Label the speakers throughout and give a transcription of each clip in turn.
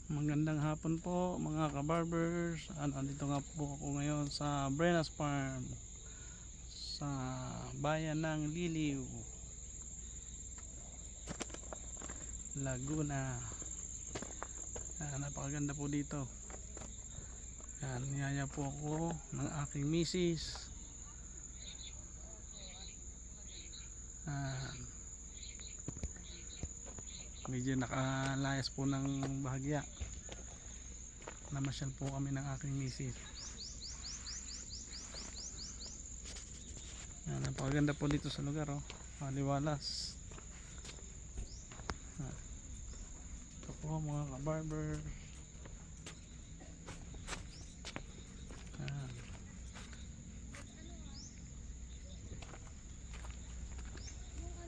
Speaker 1: Magandang hapon po mga kabarbers. Andito nga po ako ngayon sa Brenas Farm sa bayan ng Liliw, Laguna. Napakaganda po dito. Niyaya po ako ng aking misis. Medyo nakalayas po ng bahagya. Namasyal po kami ng aking misis. Napakaganda po dito sa lugar, maliwalas. Ito po mga kabarber.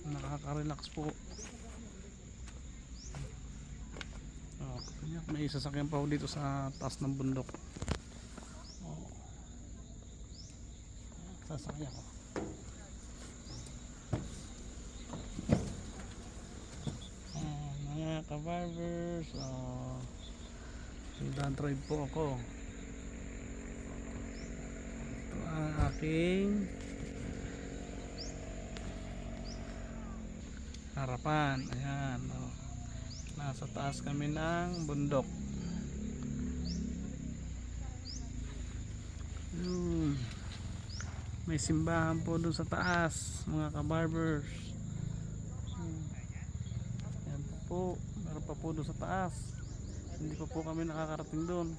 Speaker 1: Nakaka-relax po. May sasakyan pa dito sa taas ng bundok. Sasakyan ko. Mga kabarbers, nagdadrive po ako. Ito ang aking harapan. Ayan, nasa taas kami ng bundok. May simbahan po doon sa taas mga kabarbers. Ayan po, meron pa po doon sa taas. Hindi pa po kami nakakarating doon.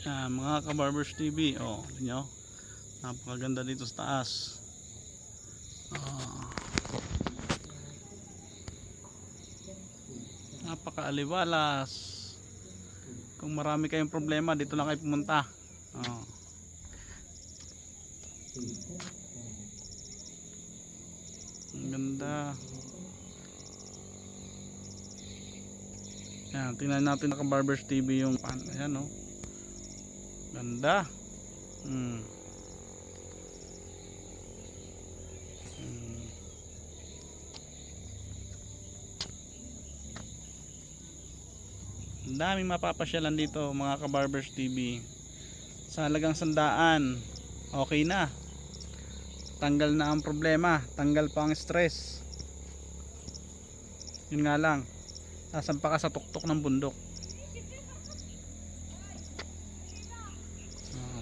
Speaker 1: Mga kabarbers TV, nyo, napakaganda dito sa taas. Napakaaliwalas. Kung marami kayong problema, dito lang kayo pumunta. Ang ganda. Tingnan natin na Barbers TV yung pan. Ayan, ganda. Ang daming mapapasyalan dito mga kabarbers TV. Sa halagang 100, okay na. Tanggal na ang problema, tanggal pa ang stress. Yun nga lang, sasampa ka sa tuktok ng bundok.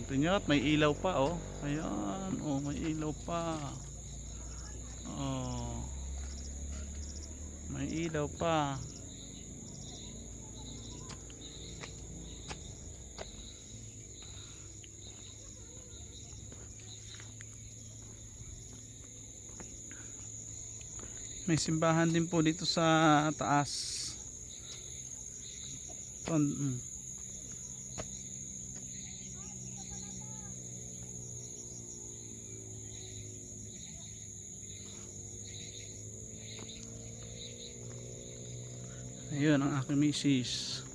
Speaker 1: Tingnan, may ilaw pa, ayan, may ilaw pa. May ilaw pa. May simbahan din po dito sa taas. Ayun ang aking misis.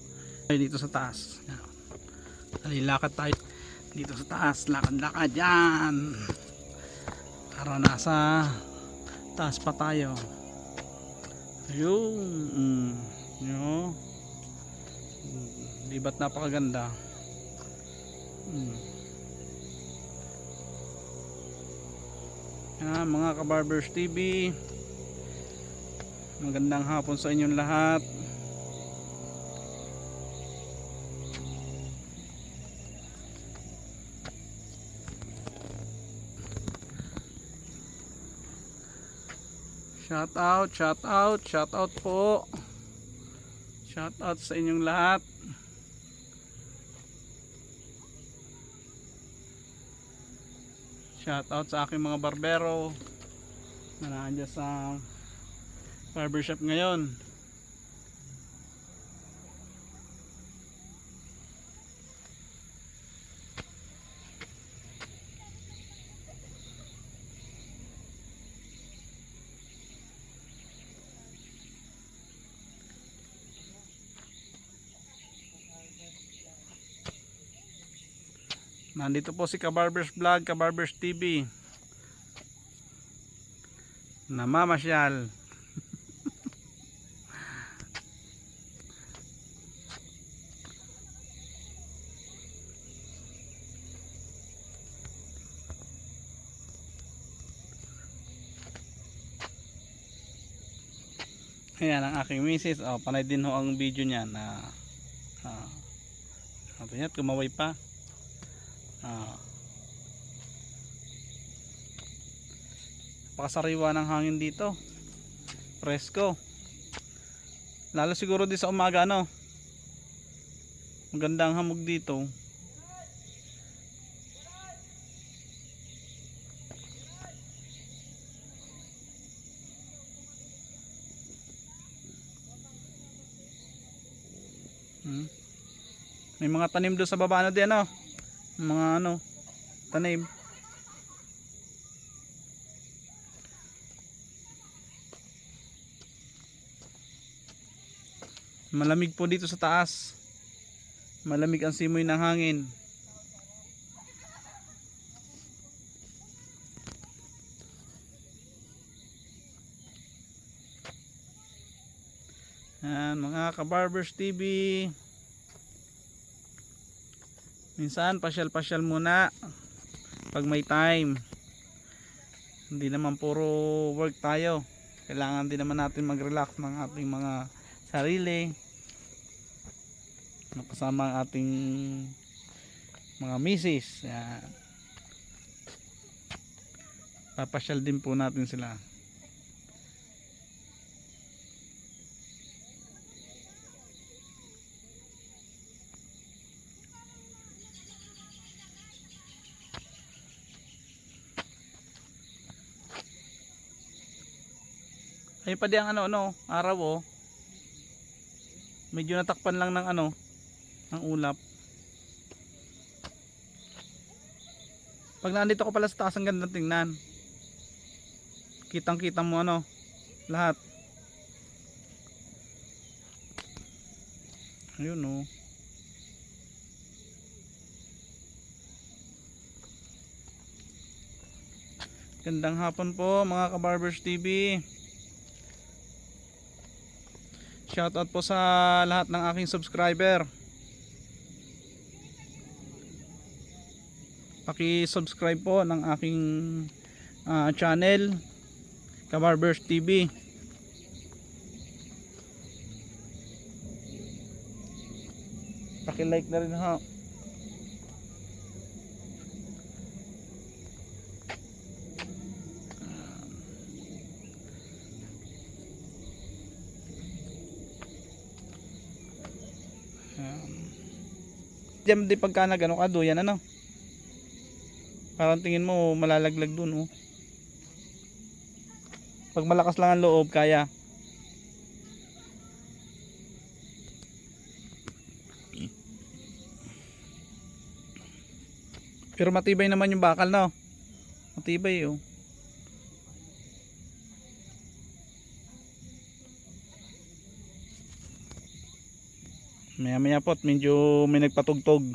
Speaker 1: Dito sa taas. Lakad tayo dito sa taas. Lakad-lakad yan. Para nasa taas pa tayo. Ayun. Di ba't napakaganda? Mga kabarbers TV, magandang hapon sa inyong lahat. Shout out po. Shout out sa inyong lahat. Shout out sa aking mga barbero na nandiyan sa barbershop ngayon. Nandito po si Kabarbers Vlog, Kabarbers TV. namamasyal. Ayan ang aking misis. Oh, panay din ho ang video niya na yan, kumaway pa. Pakasariwa ng hangin dito. Presko. Lalo siguro di sa umaga, ano. Magandang hamog dito. May mga tanim doon sa baba, ano din, ano, mga ano tanim. Malamig po dito sa taas, malamig ang simoy ng hangin. Yan, mga Kabarbers TV, minsan pasyal-pasyal muna pag may time. Hindi naman puro work tayo, kailangan din naman natin mag-relax ng ating mga sarili, kasama ang ating mga misis. Yan, papasyal din po natin sila. Ay pa di ang araw, oh. Medyo natakpan lang ng ng ulap. Pag nandito ko pala sa taas, ang gandang tingnan. Kitang-kita mo lahat. Ayun, oh. Gandang hapon po, mga Kabarbers TV. Shoutout po sa lahat ng aking subscriber. Paki-subscribe po ng aking channel, Kabarbers TV. Paki-like na rin ha. Diyan di pagka nagano ka do yan parang tingin mo malalaglag dun, oh. Pag malakas lang ang loob kaya. Pero matibay naman yung bakal, no? Matibay, oh. Maya maya po medyo may nagpatugtog.